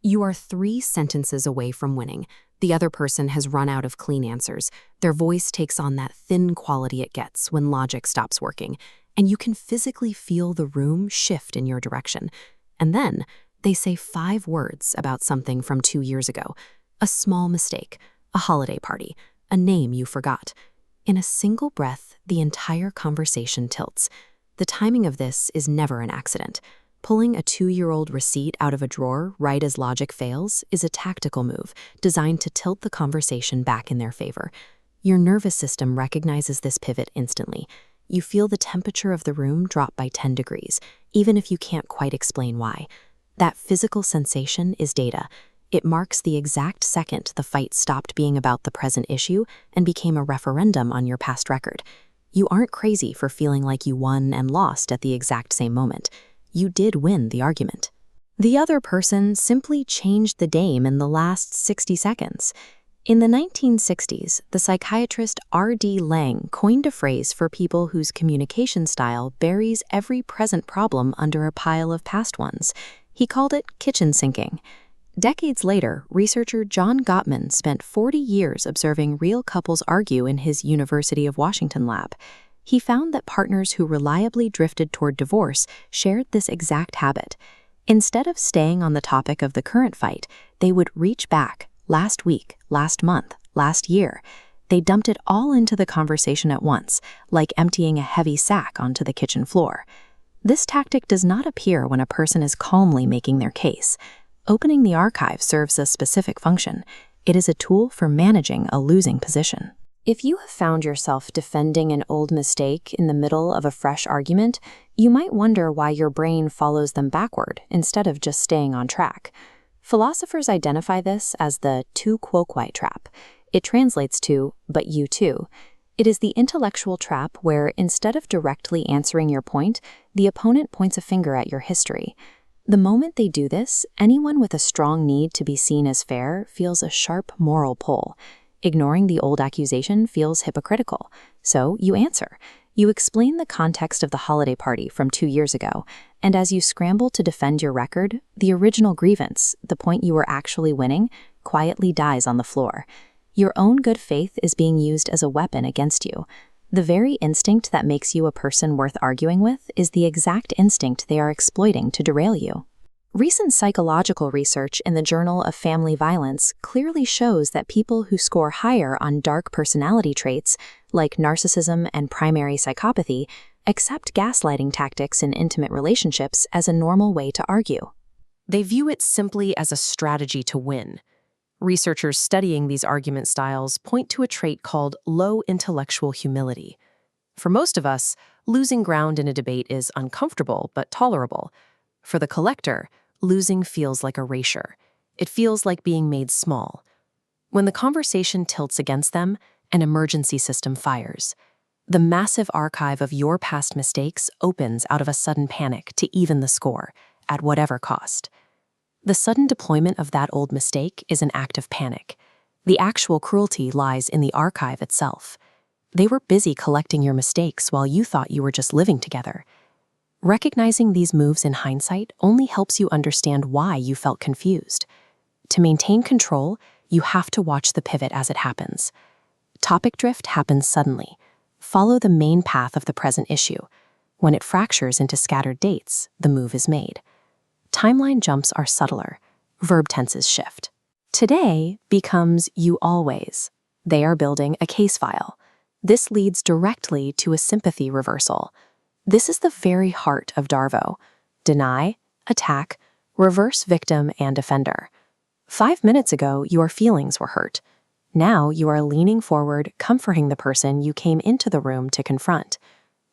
You are 3 sentences away from winning. The other person has run out of clean answers. Their voice takes on that thin quality it gets when logic stops working, and you can physically feel the room shift in your direction. And then they say 5 words about something from 2 years ago. A small mistake, a holiday party, a name you forgot. In a single breath, the entire conversation tilts. The timing of this is never an accident. Pulling a 2-year-old receipt out of a drawer right as logic fails is a tactical move designed to tilt the conversation back in their favor. Your nervous system recognizes this pivot instantly. You feel the temperature of the room drop by 10 degrees, even if you can't quite explain why. That physical sensation is data. It marks the exact second the fight stopped being about the present issue and became a referendum on your past record. You aren't crazy for feeling like you won and lost at the exact same moment. You did win the argument. The other person simply changed the game in the last 60 seconds. In the 1960s, the psychiatrist R.D. Laing coined a phrase for people whose communication style buries every present problem under a pile of past ones. He called it kitchen sinking. Decades later, researcher John Gottman spent 40 years observing real couples argue in his University of Washington lab. He found that partners who reliably drifted toward divorce shared this exact habit. Instead of staying on the topic of the current fight, they would reach back, last week, last month, last year. They dumped it all into the conversation at once, like emptying a heavy sack onto the kitchen floor. This tactic does not appear when a person is calmly making their case. Opening the archive serves a specific function. It is a tool for managing a losing position. If you have found yourself defending an old mistake in the middle of a fresh argument, you might wonder why your brain follows them backward instead of just staying on track. Philosophers identify this as the tu quoque trap. It translates to, but you too. It is the intellectual trap where, instead of directly answering your point, the opponent points a finger at your history. The moment they do this, anyone with a strong need to be seen as fair feels a sharp moral pull. Ignoring the old accusation feels hypocritical, so you answer. You explain the context of the holiday party from 2 years ago, and as you scramble to defend your record, the original grievance, the point you were actually winning, quietly dies on the floor. Your own good faith is being used as a weapon against you. The very instinct that makes you a person worth arguing with is the exact instinct they are exploiting to derail you. Recent psychological research in the Journal of Family Violence clearly shows that people who score higher on dark personality traits, like narcissism and primary psychopathy, accept gaslighting tactics in intimate relationships as a normal way to argue. They view it simply as a strategy to win. Researchers studying these argument styles point to a trait called low intellectual humility. For most of us, losing ground in a debate is uncomfortable but tolerable. For the collector, losing feels like erasure. It feels like being made small. When the conversation tilts against them, an emergency system fires. The massive archive of your past mistakes opens out of a sudden panic to even the score, at whatever cost. The sudden deployment of that old mistake is an act of panic. The actual cruelty lies in the archive itself. They were busy collecting your mistakes while you thought you were just living together. Recognizing these moves in hindsight only helps you understand why you felt confused. To maintain control, you have to watch the pivot as it happens. Topic drift happens suddenly. Follow the main path of the present issue. When it fractures into scattered dates, the move is made. Timeline jumps are subtler. Verb tenses shift. Today becomes you always. They are building a case file. This leads directly to a sympathy reversal. This is the very heart of Darvo. Deny, attack, reverse victim and offender. 5 minutes ago, your feelings were hurt. Now you are leaning forward, comforting the person you came into the room to confront.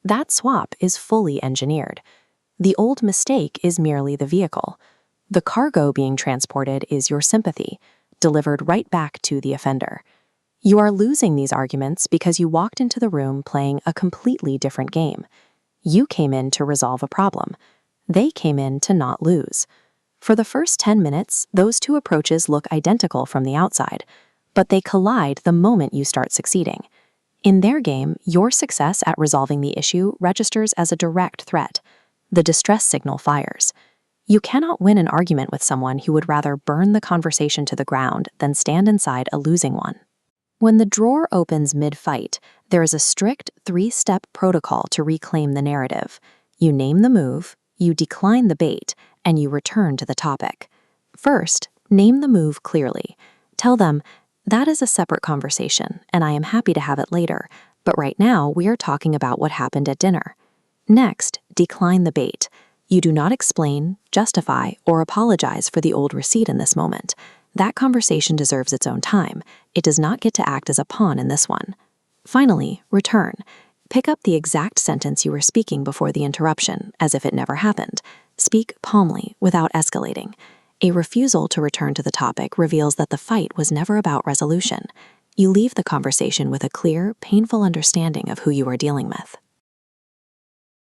That swap is fully engineered. The old mistake is merely the vehicle. The cargo being transported is your sympathy, delivered right back to the offender. You are losing these arguments because you walked into the room playing a completely different game. You came in to resolve a problem. They came in to not lose. For the first 10 minutes, those two approaches look identical from the outside, but they collide the moment you start succeeding. In their game, your success at resolving the issue registers as a direct threat. The distress signal fires. You cannot win an argument with someone who would rather burn the conversation to the ground than stand inside a losing one. When the drawer opens mid-fight, there is a strict 3-step protocol to reclaim the narrative. You name the move, you decline the bait, and you return to the topic. First, name the move clearly. Tell them, "That is a separate conversation, and I am happy to have it later, but right now we are talking about what happened at dinner." Next, decline the bait. You do not explain, justify, or apologize for the old receipt in this moment. That conversation deserves its own time. It does not get to act as a pawn in this one. Finally, return. Pick up the exact sentence you were speaking before the interruption, as if it never happened. Speak calmly, without escalating. A refusal to return to the topic reveals that the fight was never about resolution. You leave the conversation with a clear, painful understanding of who you are dealing with.